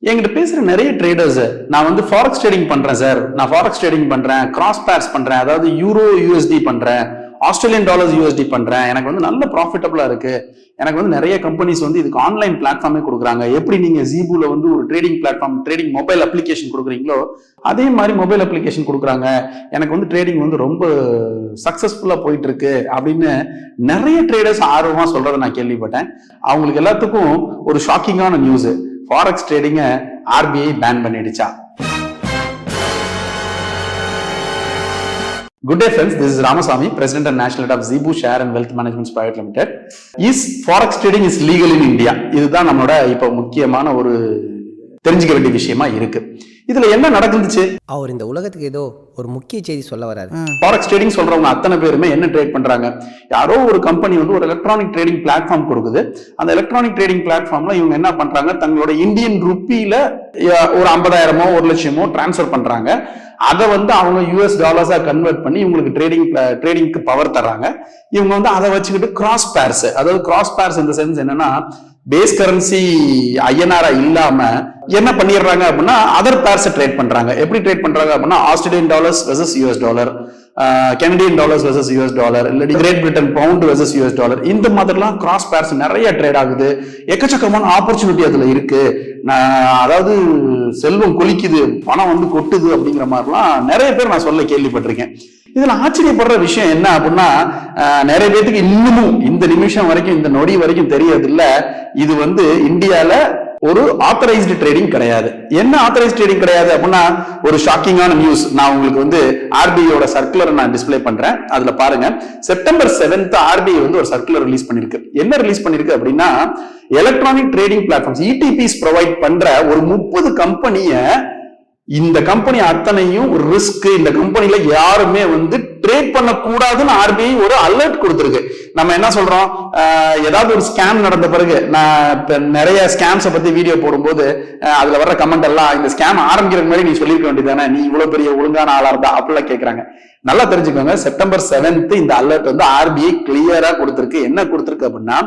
என்கிட்ட பேசுற நிறைய ட்ரேடர்ஸ் நான் வந்து ஃபாரெக்ஸ் ட்ரேடிங் பண்றேன் சார், நான் ஃபாரெக்ஸ் ட்ரேடிங் பண்றேன், கிராஸ் பேர்ஸ் பண்றேன், அதாவது யூரோ யூஎஸ்டி பண்றேன், ஆஸ்திரேலியன் டாலர்ஸ் யூஎஸ்டி பண்றேன், எனக்கு வந்து நல்ல ப்ராஃபிட்டபிளா இருக்கு, எனக்கு வந்து நிறைய கம்பெனிஸ் வந்து இதுக்கு ஆன்லைன் பிளாட்ஃபார்மே கொடுக்குறாங்க. எப்படி நீங்க ஜீபுல வந்து ஒரு trading platform trading mobile application கொடுக்குறீங்களோ அதே மாதிரி மொபைல் அப்ளிகேஷன் கொடுக்குறாங்க, எனக்கு வந்து ட்ரேடிங் வந்து ரொம்ப சக்சஸ்ஃபுல்லா போயிட்டு இருக்கு அப்படின்னு நிறைய ட்ரேடர்ஸ் ஆர்வமா சொல்றதை நான் கேள்விப்பட்டேன். அவங்களுக்கு எல்லாத்துக்கும் ஒரு ஷாக்கிங்கான நியூஸ், ஃபாரெக்ஸ் ட்ரேடிங்க RBI பேன் பண்ணிடுச்சா. Good day friends, this is Ramasamy, President and National Head of Zebu Share and Wealth Management Private Limited. Is Forex trading is legal in India? இதுதான் நம்மளோட இப்போ முக்கியமான ஒரு தெரிஞ்சுக்க வேண்டிய விஷயமா இருக்கு. இதுல என்ன நடந்துச்சு? அவர் இந்த உலகத்துக்கு ஏதோ ஒரு முக்கிய செய்தி சொல்ல வராரு. ஃபாரெக்ஸ் ட்ரேடிங் சொல்றவங்க அத்தனை பேருமே என்ன ட்ரேட் பண்றாங்க? யாரோ ஒரு கம்பெனி வந்து ஒரு எலக்ட்ரானிக் ட்ரேடிங் பிளாட்ஃபார்ம் கொடுக்குது. அந்த எலக்ட்ரானிக் ட்ரேடிங் பிளாட்ஃபார்ம்ல இவங்க என்ன பண்றாங்க, தங்களோட இந்தியன் ருப்பியில ஒரு 50,000 1 லட்சமோ டிரான்ஸ்ஃபர் பண்றாங்க. அதை வந்து அவங்க யூஎஸ் டாலர்ஸா கன்வெர்ட் பண்ணி இவங்களுக்கு ட்ரேடிங்க்கு பவர் தர்றாங்க. இவங்க வந்து அதை வச்சுக்கிட்டு கிராஸ் பேர்ஸ், அதாவது கிராஸ் பேர்ஸ் இந்த சென்ஸ் என்னன்னா பேஸ் கரன்சி ஐஎன்ஆர் இல்லாம என்ன பண்ணிடுறாங்க அப்படின்னா அதர் பேர்ஸ் ட்ரேட் பண்றாங்க. எப்படி ட்ரேட் பண்றாங்க அப்படின்னா Australian dollars versus US dollar, Canadian dollars versus US dollar, இல்லாட்டி Great Britain pound versus US dollar, இந்த மாதிரிலாம் கிராஸ் பேர்ஸ் நிறைய ட்ரேட் ஆகுது. எக்கச்சக்கமான ஆப்பர்ச்சுனிட்டி அதுல இருக்கு. அதாவது செல்வம் கொலிக்குது, பணம் வந்து கொட்டுது அப்படிங்கிற மாதிரிலாம் நிறைய பேர் நான் சொல்ல கேள்விப்பட்டிருக்கேன். இதுல ஆச்சரியப்படுற விஷயம் என்ன அப்படின்னா நிறைய பேருக்கு இன்னமும் இந்த நிமிஷம் வரைக்கும் இந்த நொடி வரைக்கும் தெரியறது இல்ல, இது வந்து இந்தியால ஒரு ஆத்தரைஸ்டு ட்ரேடிங் கிடையாது. என்ன ஆத்தரைஸ்டு ட்ரேடிங் கிடையாது அப்படின்னா ஒரு ஷாக்கிங்கான நியூஸ். நான் உங்களுக்கு வந்து RBI சர்க்குலர் நான் டிஸ்பிளே பண்றேன், அதுல பாருங்க. செப்டம்பர் 7 RBI வந்து ஒரு சர்க்குலர் ரிலீஸ் பண்ணிருக்கு. என்ன ரிலீஸ் பண்ணிருக்கு அப்படின்னா electronic trading platforms ETPs provide பண்ற ஒரு 30 கம்பெனிய, இந்த கம்பெனி அத்தனையும் ரிஸ்க், இந்த கம்பெனில யாருமே வந்து ட்ரேட் பண்ண கூடாதுன்னு RBI ஒரு அலர்ட் கொடுத்திருக்கு. நம்ம என்ன சொல்றோம், ஏதாவது ஒரு ஸ்கேம் நடந்த பிறகு, நான் நிறைய ஸ்கேம்ஸை பத்தி வீடியோ போடும்போது அதுல வர்ற கமெண்ட் எல்லாம் இந்த ஸ்கேம் ஆரம்பிக்கிற மாதிரி நீ சொல்லிருக்க வேண்டியதானே, நீ இவ்வளவு பெரிய ஒழுங்கான ஆளா இருந்தா அப்படிலாம் கேட்கறாங்க. நல்லா தெரிஞ்சுக்கோங்க, செப்டம்பர் 7 இந்த அலர்ட் வந்து RBI கிளியரா கொடுத்திருக்கு. என்ன கொடுத்திருக்கு அப்படின்னா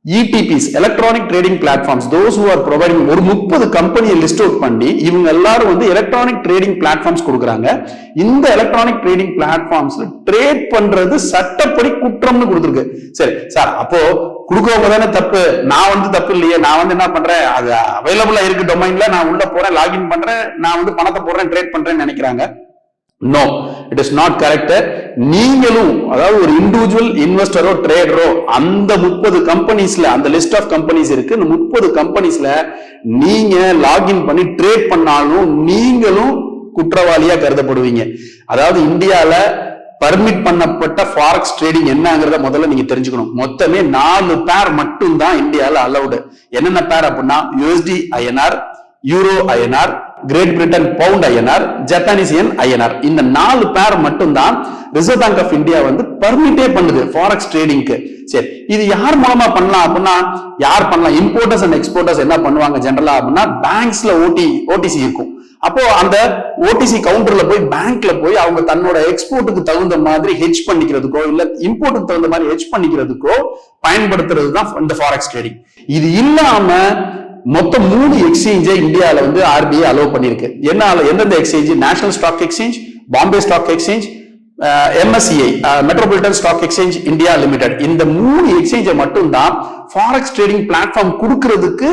ETPs, electronic trading platforms, those who are providing ஒரு 30 கம்பெனியை லிஸ்ட் அவுட் பண்ணி இவங்க எல்லாரும் வந்து எலக்ட்ரானிக் ட்ரேடிங் பிளாட்ஃபார்ம்ஸ் கொடுக்குறாங்க. இந்த எலக்ட்ரானிக் ட்ரேடிங் பிளாட்ஃபார்ம்ஸ்ல ட்ரேட் பண்றது சட்டப்படி குற்றம்னு கொடுத்துருக்கு. சரி சார், அப்போ கொடுக்கறவங்க தானே தப்பு, நான் வந்து தப்பு இல்லையே, நான் வந்து என்ன பண்றேன், அது அவைலபிளா இருக்கு டொமைன்ல, நான் உள்ள போறேன், லாகின் பண்றேன், நான் வந்து பணத்தை போடுறேன், ட்ரேட் பண்றேன்னு நினைக்கிறாங்க. No, it is not correct. நீங்களும் அதாவது ஒரு இண்டிவிஜுவல் இன்வெஸ்டரோ ட்ரேடரோ அந்த 30 கம்பெனிஸ்ல, அந்த லிஸ்ட் ஆஃப் கம்பெனிஸ் இருக்கு, இந்த 30 கம்பெனிஸ்ல நீங்க லாகின் பண்ணி ட்ரேட் பண்ணாலும் நீங்களும் குற்றவாளியா கருதப்படுவீங்க. அதாவது இந்தியால பர்மிட் பண்ணப்பட்ட ஃபாரெக்ஸ் ட்ரேடிங் என்னங்கிறத முதல்ல நீங்க தெரிஞ்சுக்கணும். மொத்தமே 4 பேர் மட்டும் தான் இந்தியால அலௌடு. என்னென்ன பேர் அப்படின்னா USD INR, euro INR, Great Britain pound INR, Japanese yen INR, இந்த 4 பேர் மட்டும் தான் ரிசர்வ் பேங்க் ஆஃப் இந்தியா வந்து பர்மிட்டே பண்ணுது ஃபாரெக்ஸ் ட்ரேடிங்க்கு. சரி, இது யார் மூலமா பண்ணலாம் அப்படின்னா யார் பண்ணலாம்? இம்போர்ட்டர்ஸ் அண்ட் எக்ஸ்போர்ட்டர்ஸ் என்ன பண்ணுவாங்க ஜெனரலா அப்படின்னா பேங்க்ஸ்ல OTC இருக்கும். அப்போ அந்த OTC கவுண்டர்ல போய் பேங்க்ல போய் அவங்க தன்னோட எக்ஸ்போர்ட்டுக்கு தகுந்த மாதிரி ஹெட்ஜ் பண்ணிக்கிறதுக்கோ இல்ல இம்போர்ட்டுக்கு தகுந்த மாதிரி ஹெட்ஜ் பண்ணிக்கிறதுக்கோ பயன்படுத்துறது தான் இந்த ஃபாரெக்ஸ் ட்ரேடிங். இது இல்லாம மொத்தம் 3 எக்ஸ்சேஞ்சை இந்தியால வந்து RBI அலோவ் பண்ணிருக்கு. எந்தெந்த exchange? National Stock Exchange, Bombay Stock Exchange, MSCI Metropolitan Stock Exchange India Limited, இந்த 3 எக்ஸ்சேஞ்சை மட்டும் தான் ஃபாரெக்ஸ் ட்ரேடிங் பிளாட்ஃபார்ம் கொடுக்கிறதுக்கு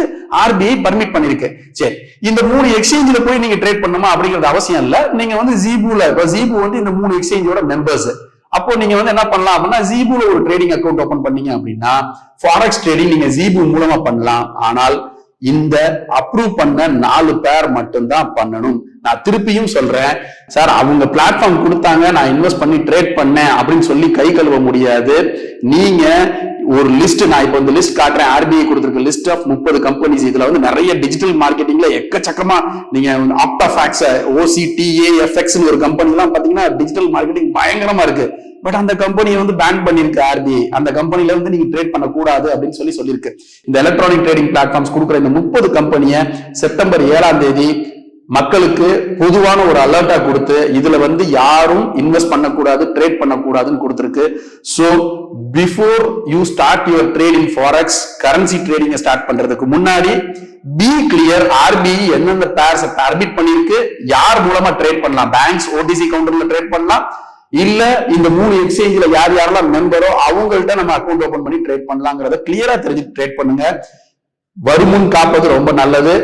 RBI பர்மிட் பண்ணிருக்கு. சரி, இந்த 3 எக்ஸ்சேஞ்சில போய் நீங்க ட்ரேட் பண்ணுமா அப்படிங்கிறது அவசியம் இல்ல. நீங்க வந்து ஜீபுல, ஜீபு வந்து இந்த 3 எக்ஸ்சேஞ்சோட மெம்பர்ஸ். அப்போ நீங்க வந்து என்ன பண்ணலாம் அப்படின்னா ஜீபுல ஒரு ட்ரேடிங் அக்கௌண்ட் ஓபன் பண்ணீங்க அப்படின்னா ஃபாரெக்ஸ் ட்ரேடிங் நீங்க ஜீபு மூலமா பண்ணலாம். ஆனால் இந்த அப்ரூவ் பண்ண 4 பேர் மட்டும் தான் பண்ணணும். நான் திருப்பியும் சொல்றேன் சார், அவங்க பிளாட்ஃபார்ம் கொடுத்தாங்க, நான் இன்வெஸ்ட் பண்ணி ட்ரேட் பண்ணேன் அப்படின்னு சொல்லி கை கழுவ முடியாது. நீங்க ஒரு லிஸ்ட், நான் இப்போ இந்த லிஸ்ட் காட்டுறேன், RBI கொடுத்திருக்க லிஸ்ட் ஆஃப் 30 கம்பெனிஸ். இதுல வந்து நிறைய டிஜிட்டல் மார்க்கெட்டிங்ல எக்கச்சக்கமா நீங்க ஆப்டாஃபாக்ஸ், OCTAFX ஒரு கம்பெனி எல்லாம் பாத்தீங்கன்னா டிஜிட்டல் மார்க்கெட்டிங் பயங்கரமா இருக்கு. பட் அந்த கம்பெனியை வந்து பேன் பண்ணிருக்கு RBI. அந்த கம்பெனில வந்து நீங்க ட்ரேட் பண்ணக்கூடாது அப்படின்னு சொல்லியிருக்கு. இந்த எலக்ட்ரானிக் ட்ரேடிங் பிளாட்ஃபார்ம்ஸ் கொடுக்குற இந்த 30 கம்பெனியை செப்டம்பர் 7 மக்களுக்கு பொதுவான ஒரு அலர்ட்டா கொடுத்து இதுல வந்து யாரும் இன்வெஸ்ட் பண்ணக்கூடாது, ட்ரேட் பண்ணக்கூடாதுன்னு கொடுத்துருக்கு. So before you start your trade in forex, currency trading start பண்றதுக்கு முன்னாடி பி கிளியர். RBI எந்தெந்த பேர்ஸ் பர்மிட் பண்ணிருக்கு, யார் மூலமா ட்ரேட் பண்ணலாம், பேங்க்ஸ் ஓடிசி கவுண்டர்ல ட்ரேட் பண்ணலாம், இல்ல இந்த 3 எக்ஸ்சேஞ்சில யார் யாரெல்லாம் மெம்பரோ அவங்கள்ட்ட நம்ம அக்கௌண்ட் ஓபன் பண்ணி ட்ரேட் பண்ணலாங்கிறத கிளியரா தெரிஞ்சு ட்ரேட் பண்ணுங்க. வருமுன் காப்பது ரொம்ப நல்லது.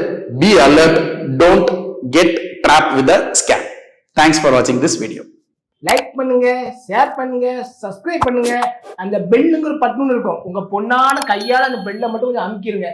Be alert, don't get trapped with a scam. Thanks for watching this video. Like பண்ணுங்க, ஷேர் பண்ணுங்க, சப்ஸ்கிரைப் பண்ணுங்க. அந்த பெல்லுங்கிற பட்டன் இருக்கும், உங்க பொண்ணான கையால அந்த பெல்லை மட்டும் கொஞ்சம் அமுக்கிடுங்க.